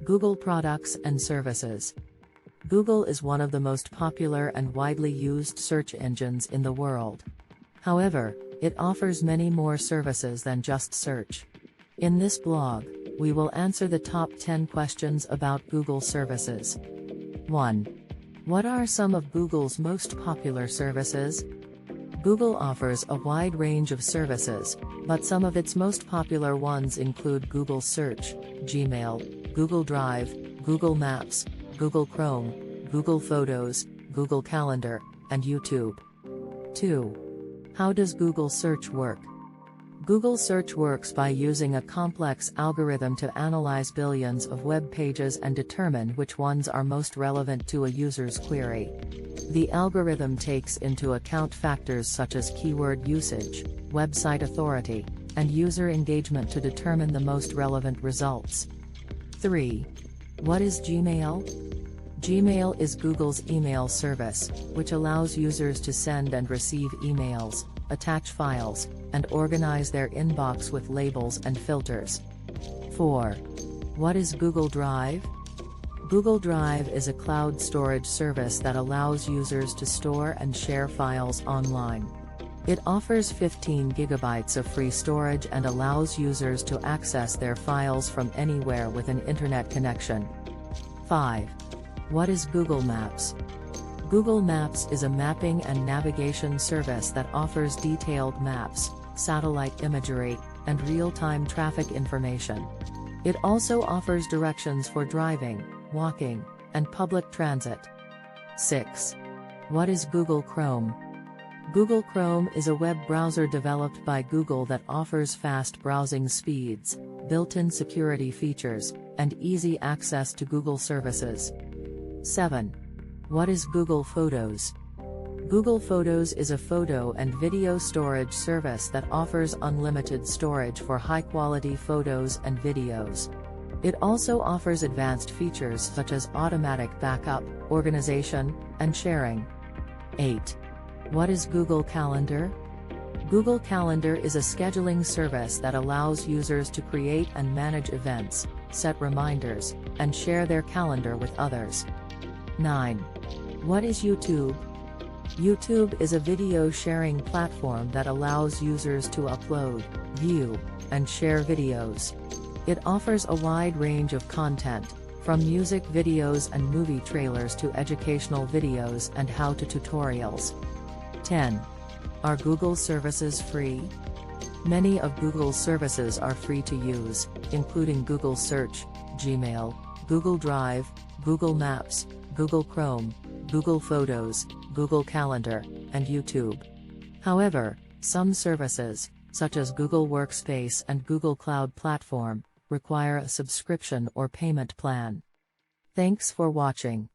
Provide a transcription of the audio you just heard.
Google products and services. Google is one of the most popular and widely used search engines in the world. However, it offers many more services than just search. In this blog, we will answer the top 10 questions about Google services. 1. What are some of Google's most popular services? Google offers a wide range of services, but some of its most popular ones include Google Search, Gmail, Google Drive, Google Maps, Google Chrome, Google Photos, Google Calendar, and YouTube. 2. How does Google Search work? Google Search works by using a complex algorithm to analyze billions of web pages and determine which ones are most relevant to a user's query. The algorithm takes into account factors such as keyword usage, website authority, and user engagement to determine the most relevant results. 3. What is Gmail? Gmail is Google's email service, which allows users to send and receive emails, attach files, and organize their inbox with labels and filters. 4. What is Google Drive? Google Drive is a cloud storage service that allows users to store and share files online. It offers 15 gigabytes of free storage and allows users to access their files from anywhere with an internet connection. 5. What is Google Maps? Google Maps is a mapping and navigation service that offers detailed maps, satellite imagery, and real-time traffic information. It also offers directions for driving, walking, and public transit. 6. What is Google Chrome? Google Chrome is a web browser developed by Google that offers fast browsing speeds, built-in security features, and easy access to Google services. 7. What is Google Photos? Google Photos is a photo and video storage service that offers unlimited storage for high-quality photos and videos. It also offers advanced features such as automatic backup, organization, and sharing. 8. What is Google Calendar? Google Calendar is a scheduling service that allows users to create and manage events, set reminders, and share their calendar with others. 9. What is YouTube? YouTube is a video sharing platform that allows users to upload, view, and share videos. It offers a wide range of content, from music videos and movie trailers to educational videos and how-to tutorials. 10. Are Google services free? Many of Google's services are free to use, including Google Search, Gmail, Google Drive, Google Maps, Google Chrome, Google Photos, Google Calendar, and YouTube. However, some services, such as Google Workspace and Google Cloud Platform, require a subscription or payment plan. Thanks for watching.